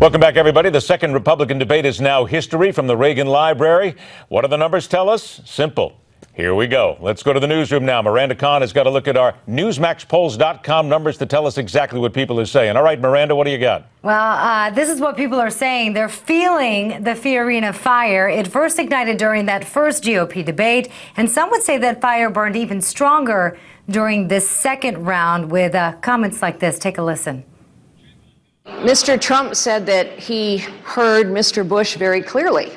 Welcome back, everybody. The second Republican debate is now history from the Reagan Library. What do the numbers tell us? Simple. Here we go. Let's go to the newsroom now. Miranda Kahn has got a look at our NewsmaxPolls.com numbers to tell us exactly what people are saying. All right, Miranda, what do you got? Well, this is what people are saying. They're feeling the Fiorina fire. It first ignited during that first GOP debate, and some would say that fire burned even stronger during this second round with comments like this. Take a listen. Mr. Trump said that he heard Mr. Bush very clearly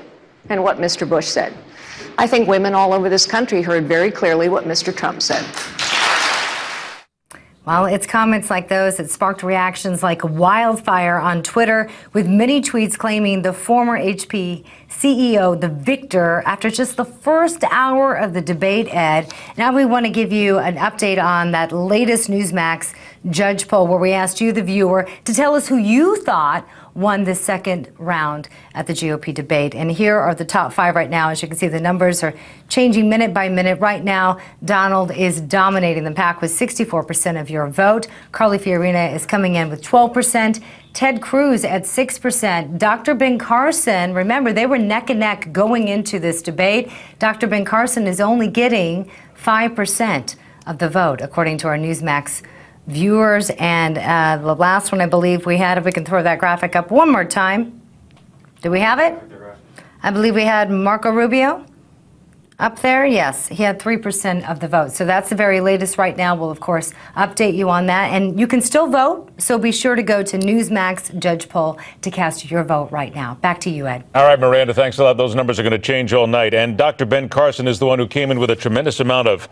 and what Mr. Bush said. I think women all over this country heard very clearly what Mr. Trump said. Well, it's comments like those that sparked reactions like wildfire on Twitter, with many tweets claiming the former HP CEO the victor after just the first hour of the debate, Ed. Now we want to give you an update on that latest Newsmax Judge poll where we asked you, the viewer, to tell us who you thought won the second round at the GOP debate. And here are the top five right now. As you can see, the numbers are changing minute by minute. Right now, Donald is dominating the pack with 64% of your vote. Carly Fiorina is coming in with 12%. Ted Cruz at 6%. Dr. Ben Carson, remember, they were neck and neck going into this debate. Dr. Ben Carson is only getting 5% of the vote, according to our Newsmax viewers. And the last one I believe we had, if we can throw that graphic up one more time. Do we have it? I believe we had Marco Rubio up there. Yes, he had 3% of the vote. So that's the very latest right now. We'll, of course, update you on that. And you can still vote, so be sure to go to Newsmax Judge Poll to cast your vote right now. Back to you, Ed. All right, Miranda, thanks a lot. Those numbers are going to change all night. And Dr. Ben Carson is the one who came in with a tremendous amount of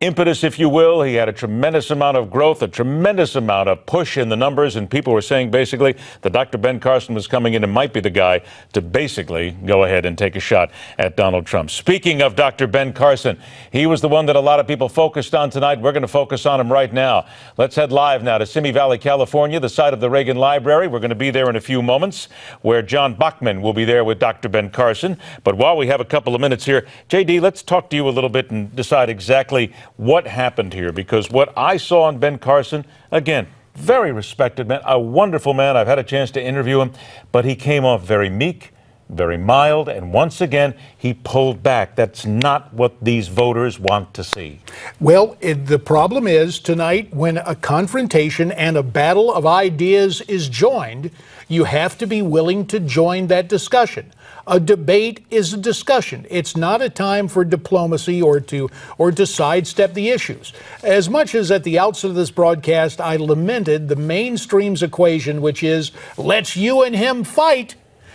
impetus, if you will. He had a tremendous amount of growth, a tremendous amount of push in the numbers, and people were saying basically that Dr. Ben Carson was coming in and might be the guy to basically go ahead and take a shot at Donald Trump. Speaking of Dr. Ben Carson, he was the one that a lot of people focused on tonight. We're going to focus on him right now. Let's head live now to Simi Valley, California, the site of the Reagan Library. We're going to be there in a few moments, where John Bachman will be there with Dr. Ben Carson. But while we have a couple of minutes here, JD, let's talk to you a little bit and decide exactly what happened here, because what I saw on Ben Carson, again, very respected man, a wonderful man. I've had a chance to interview him, but he came off very meek, very mild, and once again, he pulled back. That's not what these voters want to see. Well, the problem is tonight, when a confrontation and a battle of ideas is joined, you have to be willing to join that discussion. A debate is a discussion. It's not a time for diplomacy or to sidestep the issues. As much as at the outset of this broadcast, I lamented the mainstream's equation, which is, let's you and him fight.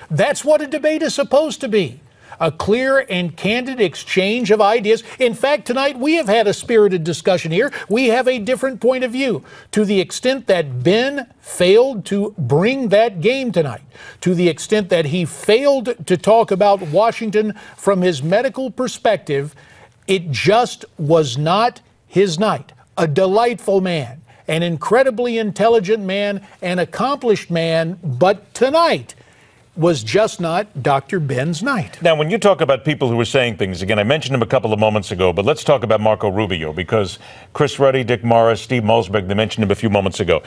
That's what a debate is supposed to be. A clear and candid exchange of ideas. In fact, tonight we have had a spirited discussion here. We have a different point of view. To the extent that Ben failed to bring that game tonight, to the extent that he failed to talk about Washington from his medical perspective, it just was not his night. A delightful man, an incredibly intelligent man, an accomplished man, but tonight was just not Dr. Ben's night. Now, when you talk about people who were saying things, again, I mentioned him a couple of moments ago, but let's talk about Marco Rubio, because Chris Ruddy, Dick Morris, Steve Malzberg, they mentioned him a few moments ago.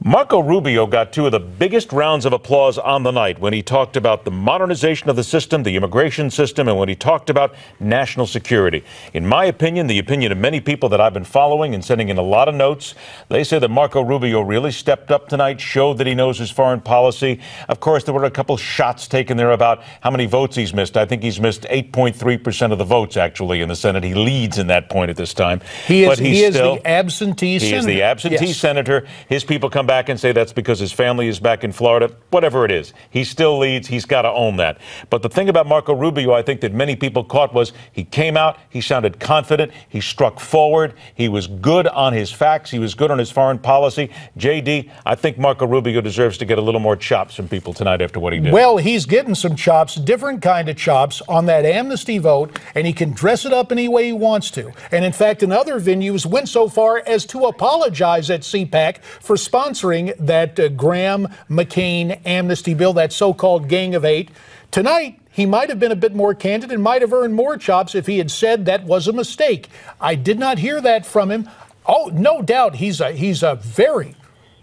Marco Rubio got two of the biggest rounds of applause on the night when he talked about the modernization of the system, the immigration system, and when he talked about national security. In my opinion, the opinion of many people that I've been following and sending in a lot of notes, they say that Marco Rubio really stepped up tonight, showed that he knows his foreign policy. Of course, there were a couple shots taken there about how many votes he's missed. I think he's missed 8.3% of the votes, actually, in the Senate. He leads in that point at this time. He is the absentee senator. He is the absentee senator. His people come back and say that's because his family is back in Florida. Whatever it is, he still leads. He's got to own that. But the thing about Marco Rubio, I think that many people caught, was he came out, he sounded confident, he struck forward, he was good on his facts, he was good on his foreign policy. JD, I think Marco Rubio deserves to get a little more chops from people tonight after what he did. Well, he's getting some chops, different kind of chops on that amnesty vote, and he can dress it up any way he wants to. And in fact, in other venues, went so far as to apologize at CPAC for sponsoring that Graham McCain amnesty bill, that so-called Gang of Eight. Tonight, he might have been a bit more candid and might have earned more chops if he had said that was a mistake. I did not hear that from him. Oh, no doubt he's a very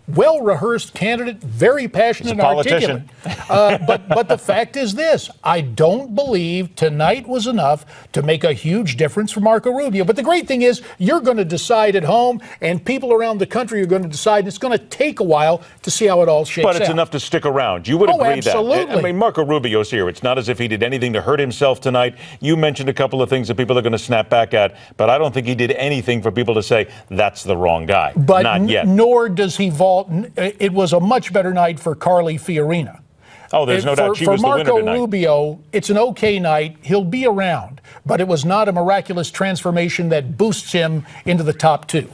well-rehearsed candidate, very passionate and articulate. But the fact is this, I don't believe tonight was enough to make a huge difference for Marco Rubio. But the great thing is you're going to decide at home, and people around the country are going to decide. It's going to take a while to see how it all shakes out. But it's enough to stick around. You would agree absolutely. that. I mean, Marco Rubio's here. It's not as if he did anything to hurt himself tonight. You mentioned a couple of things that people are going to snap back at, but I don't think he did anything for people to say that's the wrong guy. But not yet. Nor does he vault. It was a much better night for Carly Fiorina. Oh, there's no doubt she was the winner tonight. For Marco Rubio, it's an okay night. He'll be around, but it was not a miraculous transformation that boosts him into the top two.